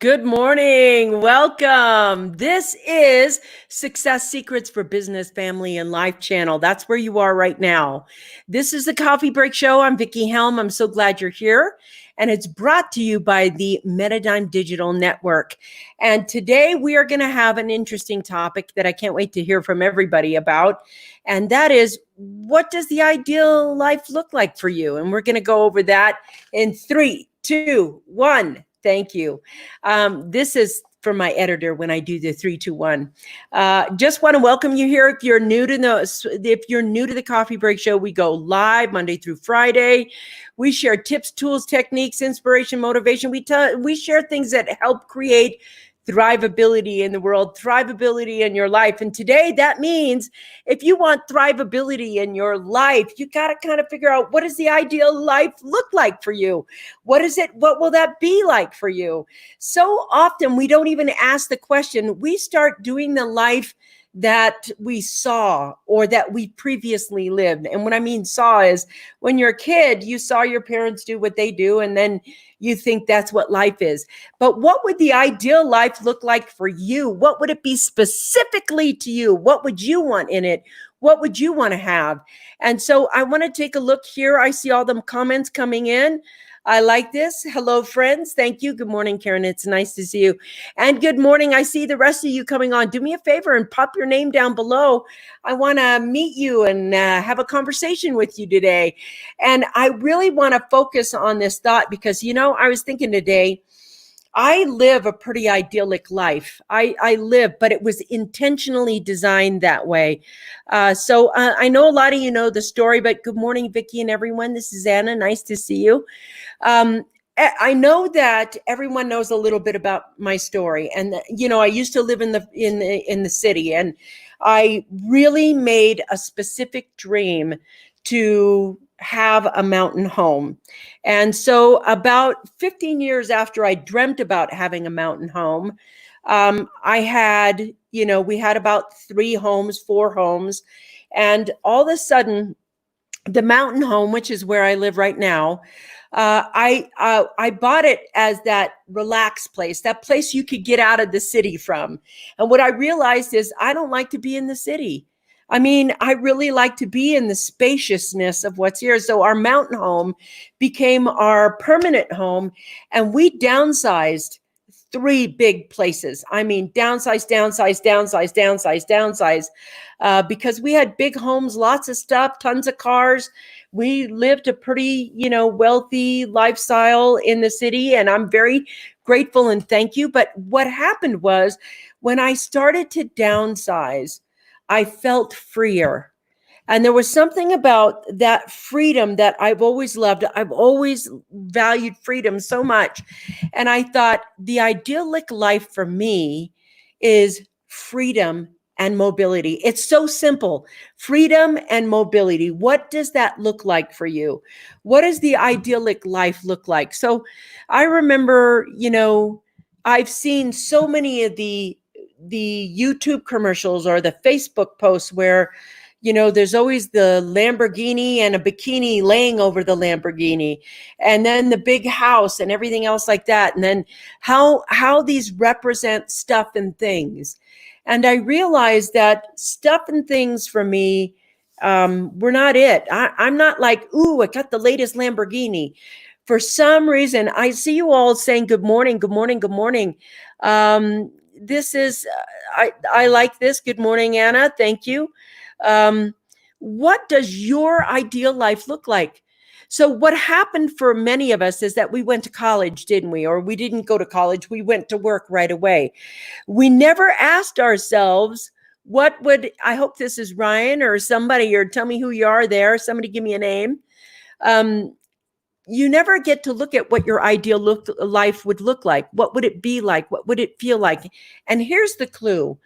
Good morning. Welcome. This is Success Secrets for Business, Family, and Life channel. That's where you are right now. This is the Coffee Break Show. I'm Vickie Helm. I'm so glad you're here. And it's brought to you by the Metadime Digital Network. And today we are going to have an interesting topic that I can't wait to hear from everybody about. And that is, what does the ideal life look like for you? And we're going to go over that in 3, 2, 1. Thank you. This is for my editor when I do the 3, 2, 1. Just want to welcome you here. If you're new to the Coffee Break Show, we go live Monday through Friday. We share tips, tools, techniques, inspiration, motivation. We share things that help create thrivability in the world, thrivability in your life. And today that means if you want thrivability in your life, you got to kind of figure out, what does the ideal life look like for you? What will that be like for you? So often we don't even ask the question. We start doing the life that we saw or that we previously lived. And what I mean saw is, when you're a kid, you saw your parents do what they do, and then you think that's what life is. But what would the ideal life look like for you? What would it be specifically to you? What would you want in it? What would you want to have? And so I want to take a look here. I see all them comments coming in. I like this. Hello, friends. Thank you. Good morning, Karen. It's nice to see you. And good morning. I see the rest of you coming on. Do me a favor and pop your name down below. I want to meet you and have a conversation with you today. And I really want to focus on this thought because, I was thinking today, I live a pretty idyllic life. I live, but it was intentionally designed that way. So I know a lot of you know the story, but good morning, Vickie and everyone. This is Anna. Nice to see you. I know that everyone knows a little bit about my story, and I used to live in the city, and I really made a specific dream to have a mountain home. And so about 15 years after I dreamt about having a mountain home, we had about 4 homes. And all of a sudden, the mountain home, which is where I live right now, I bought it as that relaxed place, that place you could get out of the city from. And what I realized is I don't like to be in the city. I mean, I really like to be in the spaciousness of what's here. So our mountain home became our permanent home, and we downsized 3 big places. I mean, downsize, because we had big homes, lots of stuff, tons of cars. We lived a pretty, wealthy lifestyle in the city, and I'm very grateful and thank you. But what happened was, when I started to downsize, I felt freer. And there was something about that freedom that I've always loved. I've always valued freedom so much. And I thought the idyllic life for me is freedom and mobility. It's so simple. Freedom and mobility. What does that look like for you? What does the idyllic life look like? So I remember, I've seen so many of the YouTube commercials or the Facebook posts where, there's always the Lamborghini and a bikini laying over the Lamborghini, and then the big house and everything else like that. And then how these represent stuff and things. And I realized that stuff and things for me were not it. I'm not like, ooh, I got the latest Lamborghini. For some reason, I see you all saying good morning, good morning, good morning. This is, I like this. Good morning, Anna. Thank you. What does your ideal life look like? So what happened for many of us is that we went to college, didn't we? Or we didn't go to college. We went to work right away. We never asked ourselves, I hope this is Ryan or somebody, or tell me who you are there. Somebody give me a name. You never get to look at what your ideal life would look like. What would it be like? What would it feel like? And here's the clue.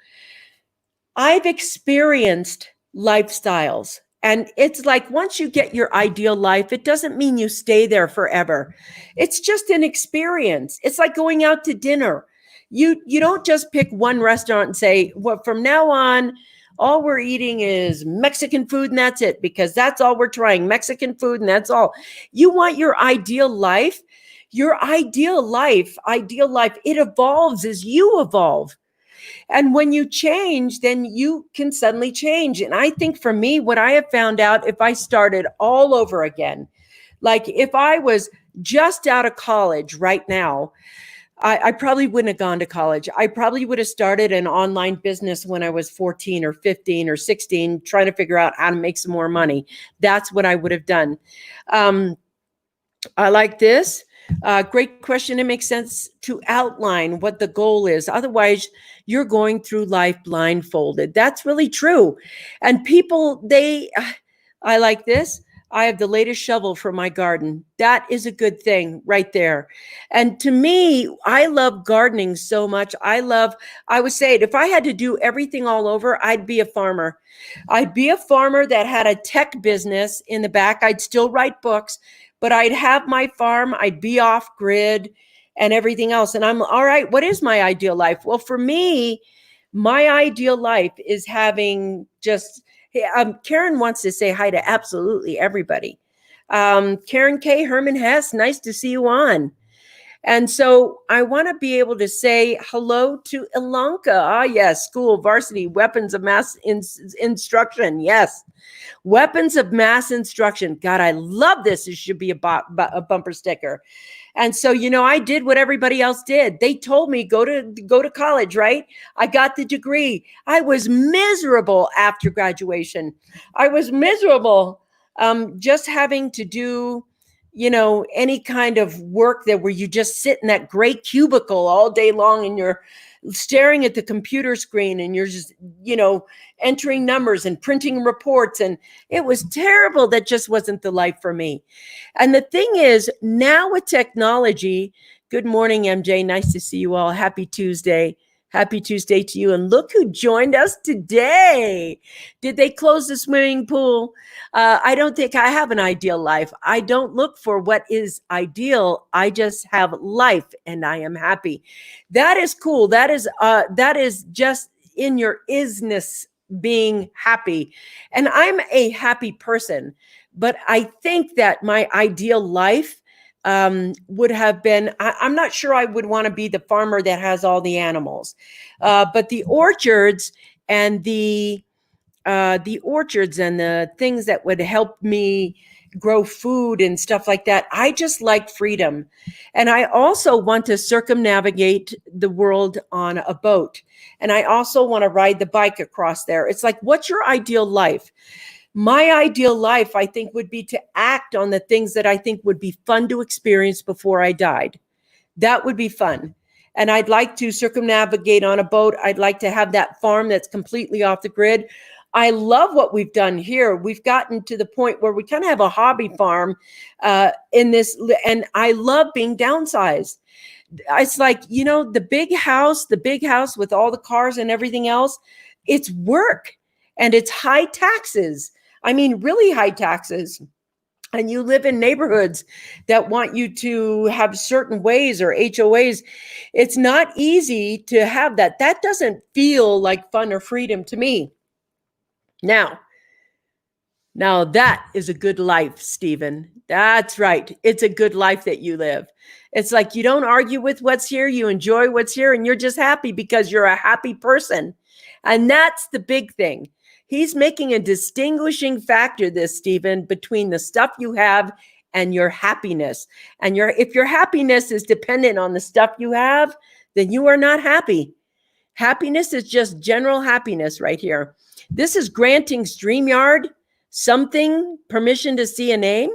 I've experienced lifestyles, and it's like, once you get your ideal life, it doesn't mean you stay there forever. It's just an experience. It's like going out to dinner. You don't just pick one restaurant and say, well, from now on, all we're eating is Mexican food and that's it, because that's all we're trying, Mexican food and that's all. You want your ideal life. Your ideal life, it evolves as you evolve. And when you change, then you can suddenly change. And I think for me, what I have found out, if I started all over again, like if I was just out of college right now, I probably wouldn't have gone to college. I probably would have started an online business when I was 14 or 15 or 16, trying to figure out how to make some more money. That's what I would have done. I like this. Great question. It makes sense to outline what the goal is. Otherwise, you're going through life blindfolded. That's really true. And people, I like this. I have the latest shovel for my garden. That is a good thing right there. And to me, I love gardening so much. I would say it, if I had to do everything all over, I'd be a farmer. I'd be a farmer that had a tech business in the back. I'd still write books, but I'd have my farm. I'd be off grid and everything else. And I'm all right. What is my ideal life? Well, for me, my ideal life is having just, Karen wants to say hi to absolutely everybody. Karen K. Herman Hess, nice to see you on. And so I want to be able to say hello to Ilanka. Ah, yes, school, varsity, weapons of mass instruction. Yes, weapons of mass instruction. God, I love this. It should be a bumper sticker. And so, I did what everybody else did. They told me go to college, right? I got the degree. I was miserable after graduation. I was miserable just having to do, any kind of work where you just sit in that gray cubicle all day long and you're staring at the computer screen and you're just, entering numbers and printing reports. And it was terrible. That just wasn't the life for me. And the thing is, now with technology, good morning, MJ. Nice to see you all. Happy Tuesday. Happy Tuesday to you. And look who joined us today. Did they close the swimming pool? I don't think I have an ideal life. I don't look for what is ideal. I just have life and I am happy. That is cool. That is just in your isness, being happy. And I'm a happy person, but I think that my ideal life would have been, I'm not sure I would want to be the farmer that has all the animals, but the orchards and the things that would help me grow food and stuff like that. I just like freedom. And I also want to circumnavigate the world on a boat. And I also want to ride the bike across there. It's like, what's your ideal life? My ideal life, I think, would be to act on the things that I think would be fun to experience before I died. That would be fun. And I'd like to circumnavigate on a boat. I'd like to have that farm that's completely off the grid. I love what we've done here. We've gotten to the point where we kind of have a hobby farm in this, and I love being downsized. It's like, the big house with all the cars and everything else, it's work and it's high taxes. I mean, really high taxes. And you live in neighborhoods that want you to have certain ways or HOAs. It's not easy to have that. That doesn't feel like fun or freedom to me. Now that is a good life, Stephen. That's right. It's a good life that you live. It's like you don't argue with what's here. You enjoy what's here and you're just happy because you're a happy person. And that's the big thing. He's making a distinguishing factor, this, Stephen, between the stuff you have and your happiness. And if your happiness is dependent on the stuff you have, then you are not happy. Happiness is just general happiness right here. This is granting StreamYard something, permission to see a name,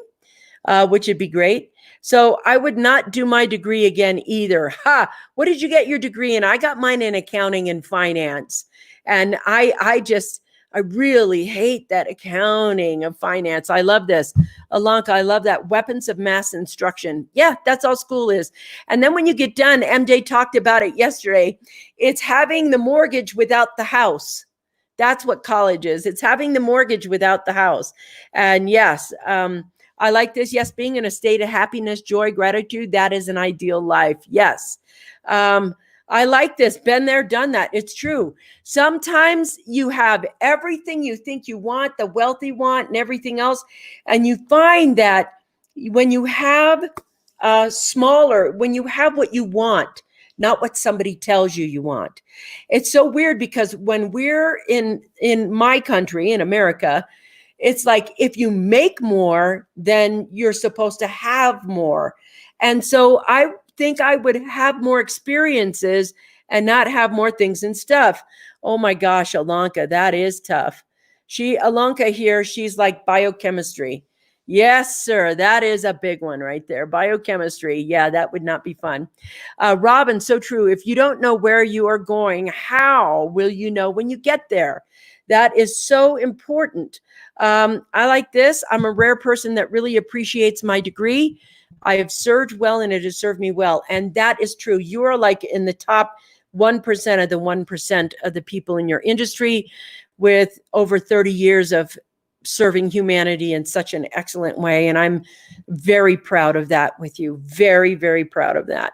which would be great. So I would not do my degree again either. Ha! What did you get your degree in? I got mine in accounting and finance. And I really hate that accounting of finance. I love this. Alanka, I love that. Weapons of mass instruction. Yeah, that's all school is. And then when you get done, MJ talked about it yesterday. It's having the mortgage without the house. That's what college is. It's having the mortgage without the house. And yes, I like this. Yes, being in a state of happiness, joy, gratitude, that is an ideal life. Yes. I like this. Been there, done that. It's true. Sometimes you have everything you think you want, the wealthy want and everything else. And you find that when you have smaller, when you have what you want, not what somebody tells you want. It's so weird because when we're in my country, in America, it's like if you make more, then you're supposed to have more. And so I think I would have more experiences and not have more things and stuff. Oh my gosh, Alanka, that is tough. Alanka here, she's like biochemistry. Yes, sir. That is a big one right there. Biochemistry. Yeah, that would not be fun. Robin, so true. If you don't know where you are going, how will you know when you get there? That is so important. I like this. I'm a rare person that really appreciates my degree. I have served well and it has served me well. And that is true. You are like in the top 1% of the 1% of the people in your industry with over 30 years of serving humanity in such an excellent way. And I'm very proud of that with you. Very, very proud of that.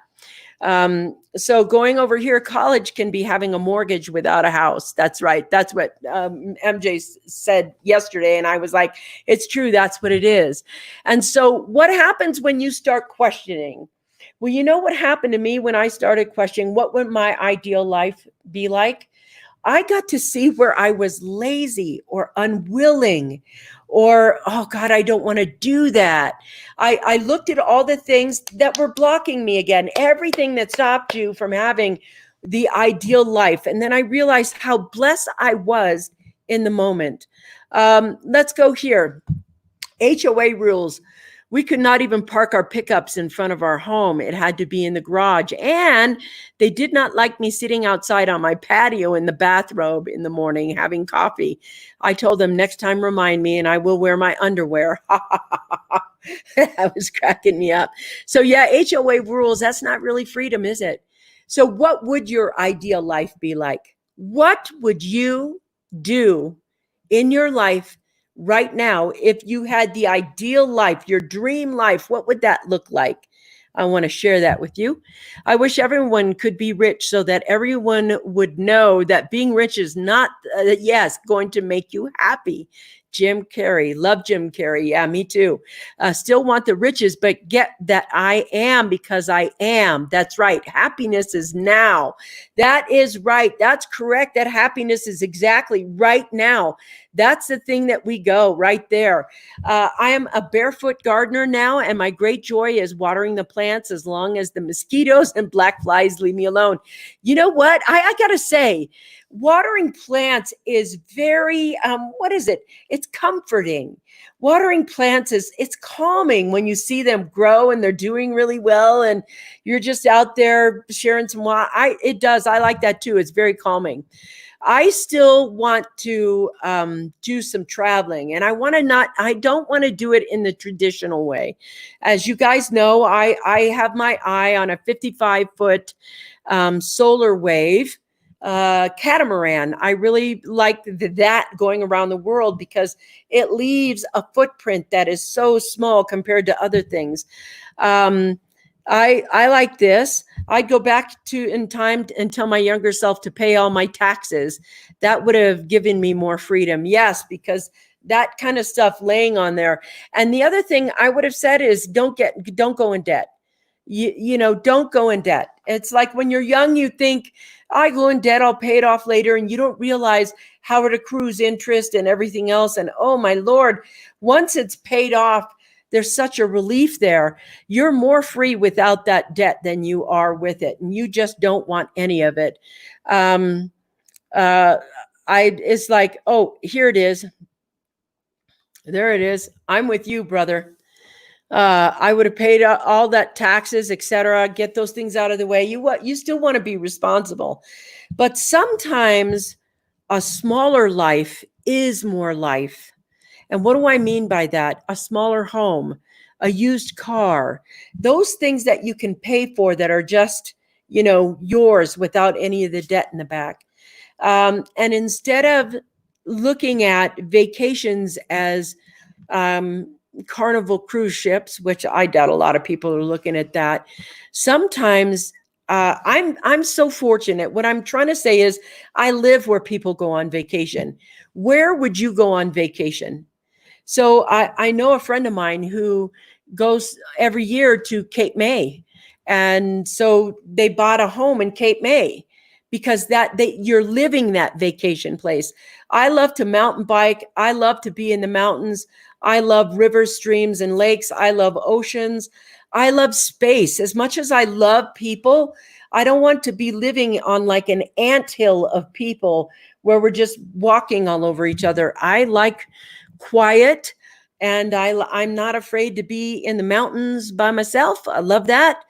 So going over here, college can be having a mortgage without a house. That's right. That's what MJ said yesterday. And I was like, it's true. That's what it is. And so what happens when you start questioning? Well, you know what happened to me when I started questioning what would my ideal life be like? I got to see where I was lazy or unwilling or, oh God, I don't want to do that. I looked at all the things that were blocking me again, everything that stopped you from having the ideal life. And then I realized how blessed I was in the moment. Let's go here. HOA rules. We could not even park our pickups in front of our home. It had to be in the garage. And they did not like me sitting outside on my patio in the bathrobe in the morning having coffee. I told them next time, remind me, and I will wear my underwear. That was cracking me up. So yeah, HOA rules, that's not really freedom, is it? So what would your ideal life be like? What would you do in your life right now, if you had the ideal life, your dream life? What would that look like? I want to share that with you. I wish everyone could be rich so that everyone would know that being rich is not, yes, going to make you happy. Jim Carrey, love Jim Carrey. Yeah, me too. Still want the riches, but get that I am because I am. That's right. Happiness is now. That is right. That's correct. That happiness is exactly right now. That's the thing that we go right there. I am a barefoot gardener now, and my great joy is watering the plants as long as the mosquitoes and black flies leave me alone. You know what? I got to say, watering plants is very, what is it? It's comforting. Watering plants it's calming when you see them grow and they're doing really well and you're just out there sharing some water. I like that too. It's very calming. I still want to do some traveling, and I don't want to do it in the traditional way. As you guys know, I have my eye on a 55-foot solar wave catamaran. I really like that going around the world because it leaves a footprint that is so small compared to other things. I like this. I'd go back to in time and tell my younger self to pay all my taxes. That would have given me more freedom. Yes, because that kind of stuff laying on there. And the other thing I would have said is don't go in debt. Don't go in debt. It's like when you're young, you think, I go in debt, I'll pay it off later. And you don't realize how it accrues interest and everything else. And oh my Lord, once it's paid off, there's such a relief there. You're more free without that debt than you are with it. And you just don't want any of it. It's like, oh, here it is. There it is. I'm with you, brother. I would have paid all that taxes, etc. Get those things out of the way. You still want to be responsible. But sometimes a smaller life is more life. And what do I mean by that? A smaller home, a used car, those things that you can pay for that are just, yours without any of the debt in the back. And instead of looking at vacations as Carnival cruise ships, which I doubt a lot of people are looking at that, sometimes I'm so fortunate. What I'm trying to say is I live where people go on vacation. Where would you go on vacation? So I know a friend of mine who goes every year to Cape May. And so they bought a home in Cape May because you're living that vacation place. I love to mountain bike. I love to be in the mountains. I love rivers, streams, and lakes. I love oceans. I love space. As much as I love people, I don't want to be living on like an anthill of people where we're just walking all over each other. I like quiet, and I'm not afraid to be in the mountains by myself. I love that.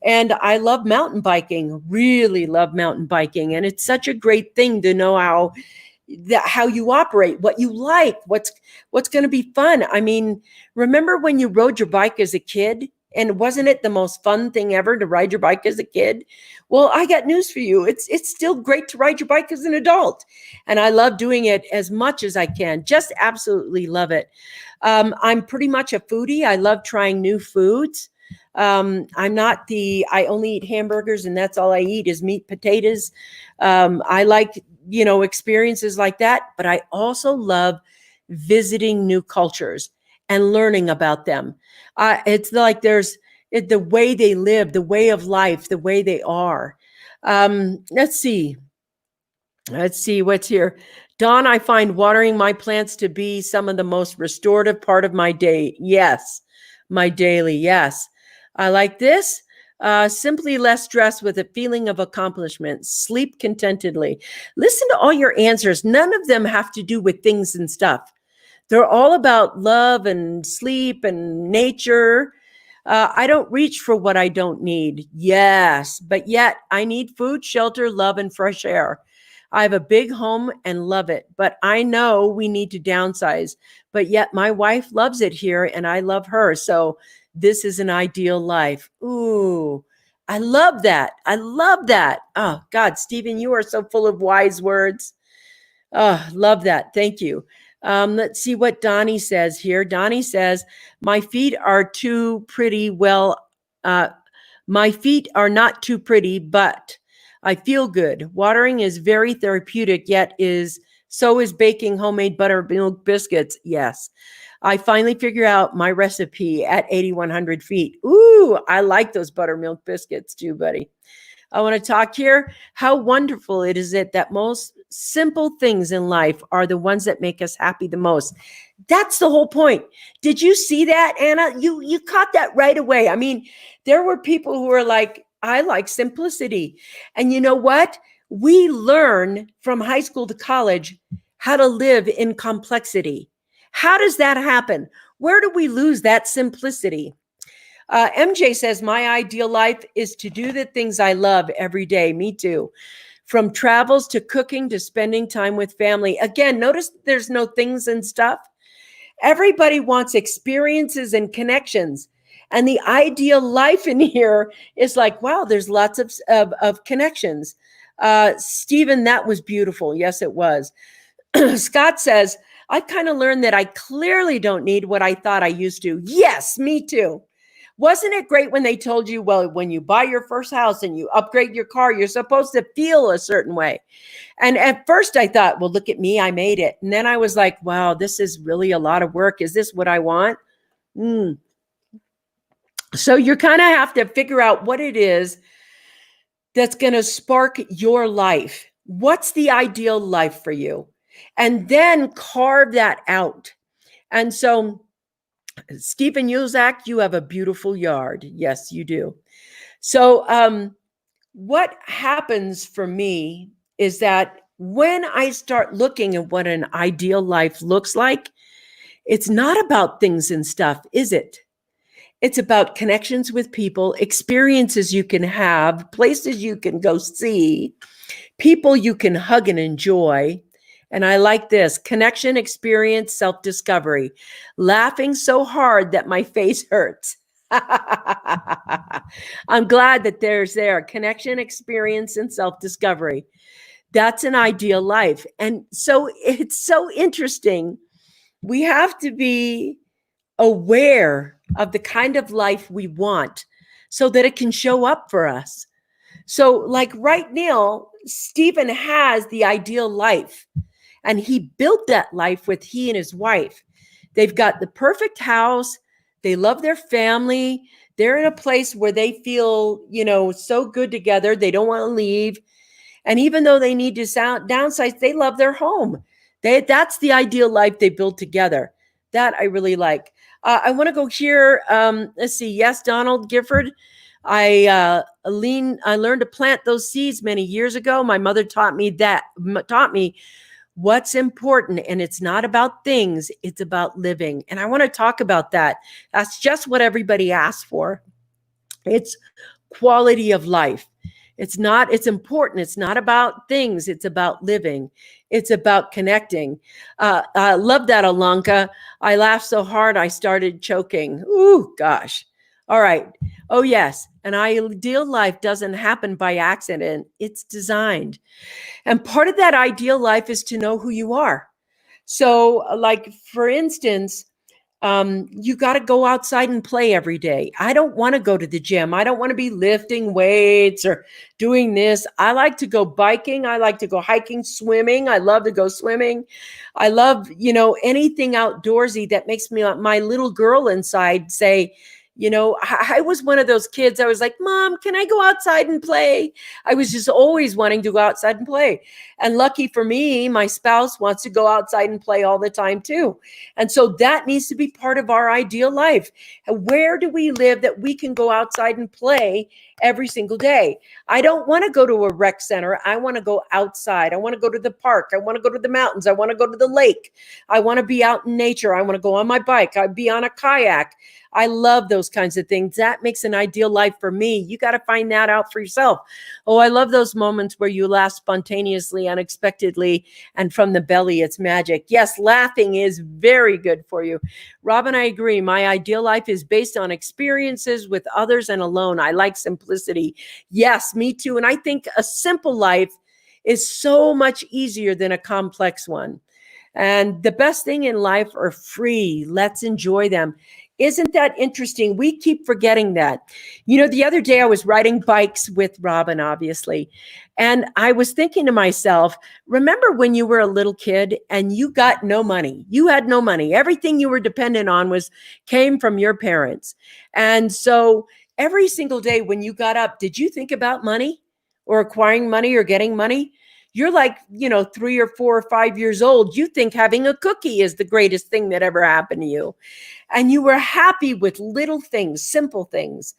And I love mountain biking, really love mountain biking. And it's such a great thing to know how you operate, what you like, what's going to be fun. I mean, remember when you rode your bike as a kid? And wasn't it the most fun thing ever to ride your bike as a kid? Well, I got news for you. It's still great to ride your bike as an adult. And I love doing it as much as I can. Just absolutely love it. I'm pretty much a foodie. I love trying new foods. I only eat hamburgers, and that's all I eat is meat, potatoes. I like, experiences like that, but I also love visiting new cultures and learning about them. It's like the way they live, the way of life, the way they are. Let's see what's here. Dawn, I find watering my plants to be some of the most restorative part of my day. Yes, my daily. Yes. I like this. Simply less stress with a feeling of accomplishment. Sleep contentedly. Listen to all your answers. None of them have to do with things and stuff. They're all about love and sleep and nature. I don't reach for what I don't need. Yes, but yet I need food, shelter, love, and fresh air. I have a big home and love it, but I know we need to downsize. But yet my wife loves it here and I love her. So this is an ideal life. Ooh, I love that. I love that. Oh, God, Stephen, you are so full of wise words. Oh, love that. Thank you. Let's see what Donnie says here. Donnie says, my feet are too pretty. My feet are not too pretty, but I feel good. Watering is very therapeutic, yet so is baking homemade buttermilk biscuits. Yes. I finally figure out my recipe at 8,100 feet. Ooh, I like those buttermilk biscuits too, buddy. I want to talk here how wonderful it is that most simple things in life are the ones that make us happy the most. That's the whole point. Did you see that, Anna? You caught that right away. I mean, there were people who were like, I like simplicity. And you know what? We learn from high school to college how to live in complexity. How does that happen? Where do we lose that simplicity? MJ says, my ideal life is to do the things I love every day. Me too. From travels to cooking to spending time with family. Again, notice there's no things and stuff. Everybody wants experiences and connections. And the ideal life in here is like, wow, there's lots of connections. Stephen, that was beautiful. Yes, it was. Scott says, I've kind of learned that I clearly don't need what I thought I used to. Yes, me too. Wasn't it great when they told you, well, when you buy your first house and you upgrade your car, you're supposed to feel a certain way? And at first I thought, well, look at me, I made it. And then I was like, wow, this is really a lot of work. Is this what I want? So you kind of have to figure out what it is that's going to spark your life. What's the ideal life for you? And then carve that out. And so Stephen Yuzak, you have a beautiful yard. Yes, you do. So what happens for me is that when I start looking at what an ideal life looks like, it's not about things and stuff, is it? It's about connections with people, experiences you can have, places you can go see, people you can hug and enjoy. And I like this: connection, experience, self-discovery. Laughing so hard that my face hurts. I'm glad that there's connection, experience, and self-discovery. That's an ideal life. And so it's so interesting. We have to be aware of the kind of life we want so that it can show up for us. So like right now, Stephen has the ideal life. And he built that life with he and his wife. They've got the perfect house. They love their family. They're in a place where they feel, so good together. They don't want to leave. And even though they need to downsize, they love their home. That's the ideal life they build together. That I really like. I want to go here. Let's see. Yes, Donald Gifford. I learned to plant those seeds many years ago. My mother taught me what's important, and it's not about things, it's about living. And I want to talk about that. That's just what everybody asks for. It's quality of life. It's important. It's not about things. It's about living. It's about connecting. I love that, Alanka. I laughed so hard I started choking. Ooh, gosh. All right. Oh, yes. An ideal life doesn't happen by accident. It's designed. And part of that ideal life is to know who you are. So, like, for instance, you got to go outside and play every day. I don't want to go to the gym. I don't want to be lifting weights or doing this. I like to go biking. I like to go hiking, swimming. I love to go swimming. I love, anything outdoorsy that makes me, my little girl inside, say, I was one of those kids. I was like, Mom, can I go outside and play? I was just always wanting to go outside and play. And lucky for me, my spouse wants to go outside and play all the time too. And so that needs to be part of our ideal life. Where do we live that we can go outside and play every single day? I don't want to go to a rec center. I want to go outside. I want to go to the park. I want to go to the mountains. I want to go to the lake. I want to be out in nature. I want to go on my bike. I'd be on a kayak. I love those kinds of things. That makes an ideal life for me. You got to find that out for yourself. Oh, I love those moments where you laugh spontaneously, unexpectedly, and from the belly. It's magic. Yes, laughing is very good for you. Robin, I agree. My ideal life is based on experiences with others and alone. I like simplicity. Yes, me too. And I think a simple life is so much easier than a complex one. And the best thing in life are free. Let's enjoy them. Isn't that interesting? We keep forgetting that. The other day I was riding bikes with Robin, obviously, and I was thinking to myself, remember when you were a little kid and you got no money? You had no money. Everything you were dependent on came from your parents. And so every single day when you got up, did you think about money or acquiring money or getting money? You're like, 3 or 4 or 5 years old. You think having a cookie is the greatest thing that ever happened to you. And you were happy with little things, simple things,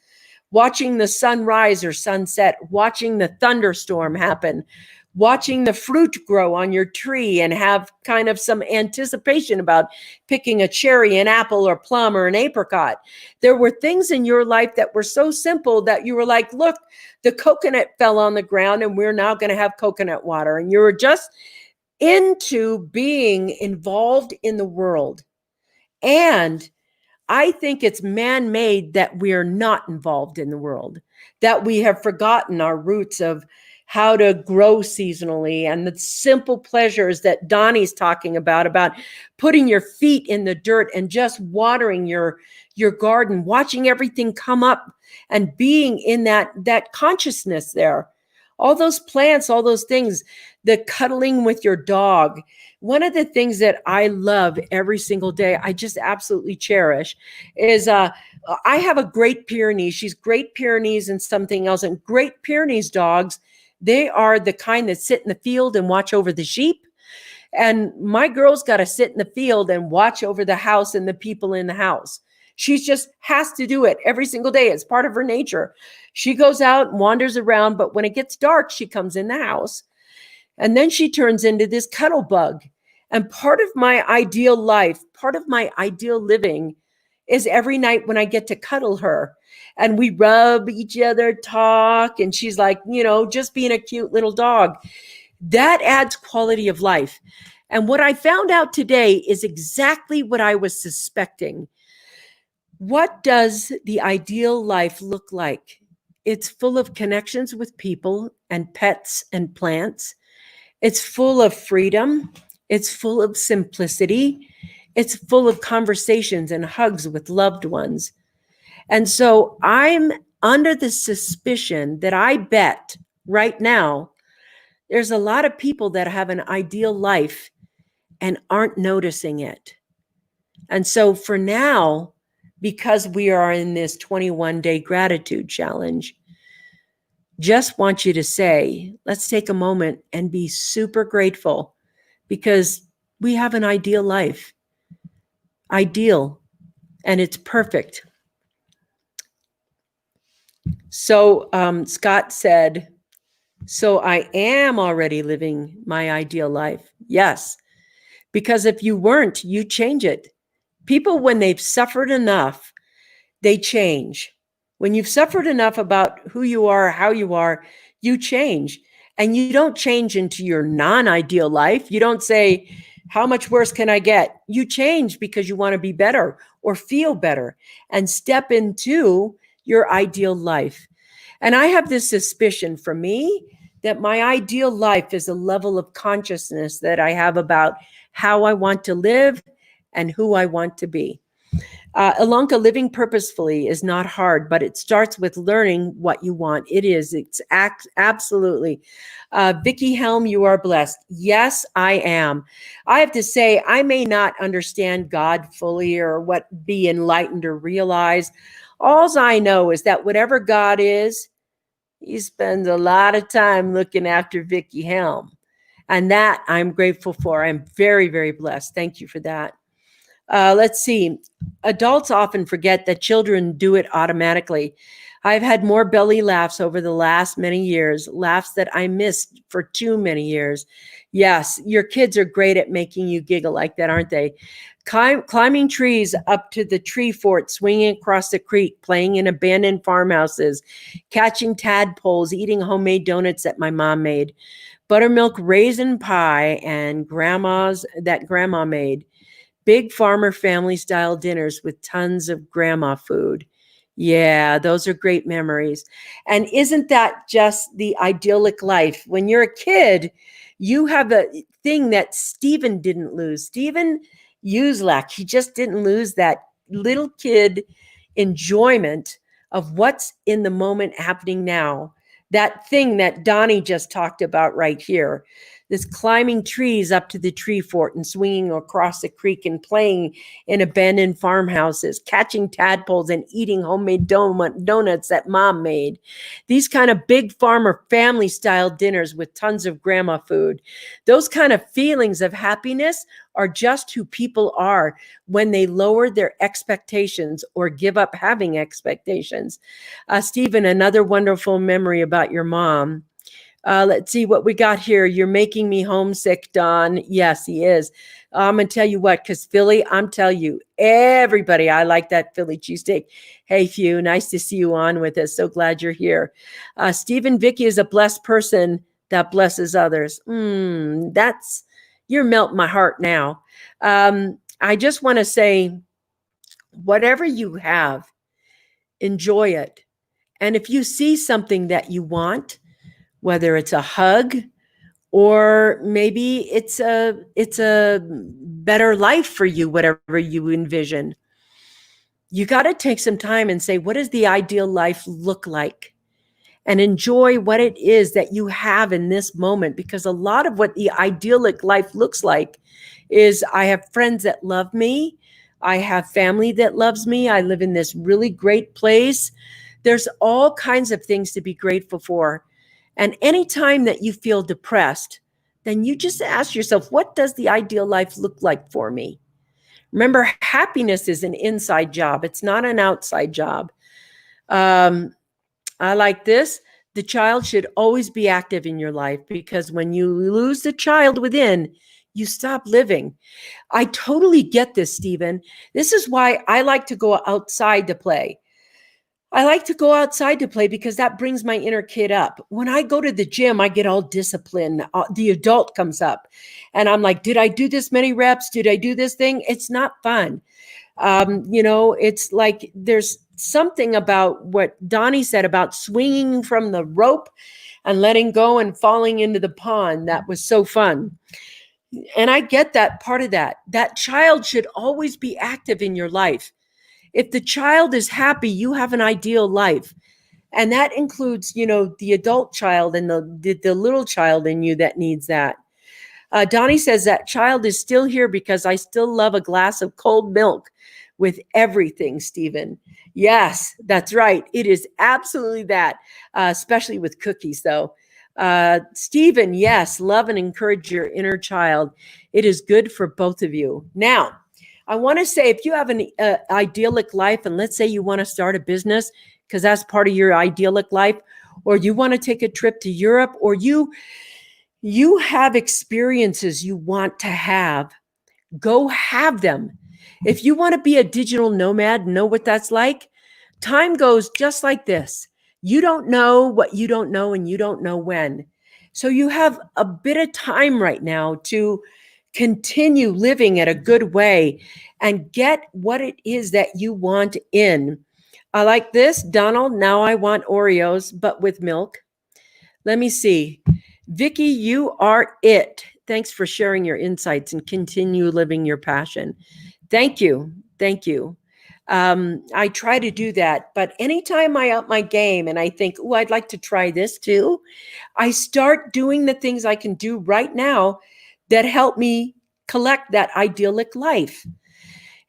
watching the sunrise or sunset, watching the thunderstorm happen, watching the fruit grow on your tree and have kind of some anticipation about picking a cherry, an apple or plum or an apricot. There were things in your life that were so simple that you were like, look, the coconut fell on the ground and we're now going to have coconut water. And you were just into being involved in the world. And I think it's man-made that we are not involved in the world, that we have forgotten our roots of how to grow seasonally and the simple pleasures that Donnie's talking about putting your feet in the dirt and just watering your garden, watching everything come up and being in that consciousness there. All those plants, all those things, the cuddling with your dog. One of the things that I love every single day, I just absolutely cherish, is I have a Great Pyrenees. She's Great Pyrenees and something else. And Great Pyrenees dogs, they are the kind that sit in the field and watch over the sheep. And my girl's got to sit in the field and watch over the house and the people in the house. She just has to do it every single day. It's part of her nature. She goes out and wanders around, but when it gets dark, she comes in the house. And then she turns into this cuddle bug. And part of my ideal life, part of my ideal living is every night when I get to cuddle her and we rub each other, talk, and she's like, just being a cute little dog. That adds quality of life. And what I found out today is exactly what I was suspecting. What does the ideal life look like? It's full of connections with people and pets and plants. It's full of freedom. It's full of simplicity. It's full of conversations and hugs with loved ones. And so I'm under the suspicion that I bet right now there's a lot of people that have an ideal life and aren't noticing it. And so for now, because we are in this 21-day gratitude challenge, just want you to say, let's take a moment and be super grateful because we have an ideal life. Ideal, and it's perfect. So Scott said, so I am already living my ideal life. Yes, because if you weren't, you change it. People, when they've suffered enough, they change. When you've suffered enough about who you are, how you change. And you don't change into your non-ideal life. You don't say, how much worse can I get? You change because you want to be better or feel better and step into your ideal life. And I have this suspicion for me that my ideal life is a level of consciousness that I have about how I want to live and who I want to be. Alonka, living purposefully is not hard, but it starts with learning what you want. It's absolutely. Vickie Helm, you are blessed. Yes, I am. I have to say, I may not understand God fully or what be enlightened or realize. All I know is that whatever God is, he spends a lot of time looking after Vickie Helm. And that I'm grateful for. I'm very, very blessed. Thank you for that. Let's see. Adults often forget that children do it automatically. I've had more belly laughs over the last many years, laughs that I missed for too many years. Yes, your kids are great at making you giggle like that, aren't they? Climbing trees up to the tree fort, swinging across the creek, playing in abandoned farmhouses, catching tadpoles, eating homemade donuts that my mom made, buttermilk raisin pie and grandma made. Big farmer family style dinners with tons of grandma food. Yeah, those are great memories. And isn't that just the idyllic life? When you're a kid, you have a thing that Stephen didn't lose. Stephen Uselak, he just didn't lose that little kid enjoyment of what's in the moment happening now. That thing that Donnie just talked about right here. This climbing trees up to the tree fort and swinging across the creek and playing in abandoned farmhouses, catching tadpoles and eating homemade donuts that mom made. These kind of big farmer family style dinners with tons of grandma food. Those kind of feelings of happiness are just who people are when they lower their expectations or give up having expectations. Stephen, another wonderful memory about your mom. Let's see what we got here. You're making me homesick, Don. Yes, he is. I'm going to tell you what, because Philly, I'm telling you, everybody, I like that Philly cheesesteak. Hey, Few, nice to see you on with us. So glad you're here. Stephen, Vickie is a blessed person that blesses others. You're melting my heart now. I just want to say, whatever you have, enjoy it. And if you see something that you want, whether it's a hug or maybe it's a better life for you, whatever you envision, you got to take some time and say, what does the ideal life look like? And enjoy what it is that you have in this moment. Because a lot of what the idyllic life looks like is I have friends that love me. I have family that loves me. I live in this really great place. There's all kinds of things to be grateful for. And anytime that you feel depressed, then you just ask yourself, what does the ideal life look like for me? Remember, happiness is an inside job. It's not an outside job. I like this. The child should always be active in your life because when you lose the child within, you stop living. I totally get this, Stephen. This is why I like to go outside to play. I like to go outside to play because that brings my inner kid up. When I go to the gym, I get all disciplined. The adult comes up and I'm like, did I do this many reps? Did I do this thing? It's not fun. It's like there's something about what Donnie said about swinging from the rope and letting go and falling into the pond. That was so fun. And I get that part of that. That child should always be active in your life. If the child is happy, you have an ideal life. And that includes, the adult child and the little child in you that needs that. Donnie says that child is still here because I still love a glass of cold milk with everything, Stephen. Yes, that's right. It is absolutely that, especially with cookies, though. Stephen, yes, love and encourage your inner child. It is good for both of you. Now, I want to say if you have an idyllic life, and let's say you want to start a business because that's part of your idyllic life, or you want to take a trip to Europe, or you have experiences you want to have, go have them. If you want to be a digital nomad, know what that's like. Time goes just like this. You don't know what you don't know, and you don't know when. So you have a bit of time right now to continue living in a good way and get what it is that you want in. I like this, Donald. Now I want Oreos, but with milk. Let me see. Vickie, you are it. Thanks for sharing your insights and continue living your passion. Thank you. Thank you. I try to do that, but anytime I up my game and I think, oh, I'd like to try this too, I start doing the things I can do right now that help me collect that idyllic life.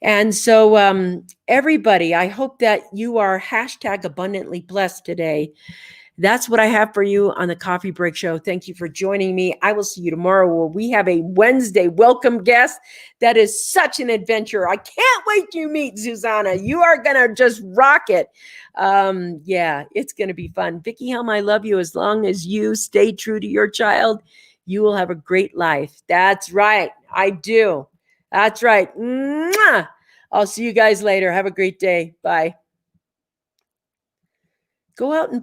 And so, everybody, I hope that you are hashtag abundantly blessed today. That's what I have for you on the Coffee Break Show. Thank you for joining me. I will see you tomorrow where we have a Wednesday welcome guest. That is such an adventure. I can't wait to meet Susanna. You are going to just rock it. Yeah, it's going to be fun. Vickie Helm, I love you. As long as you stay true to your child, you will have a great life. That's right. I do. That's right. Mwah! I'll see you guys later. Have a great day. Bye. Go out and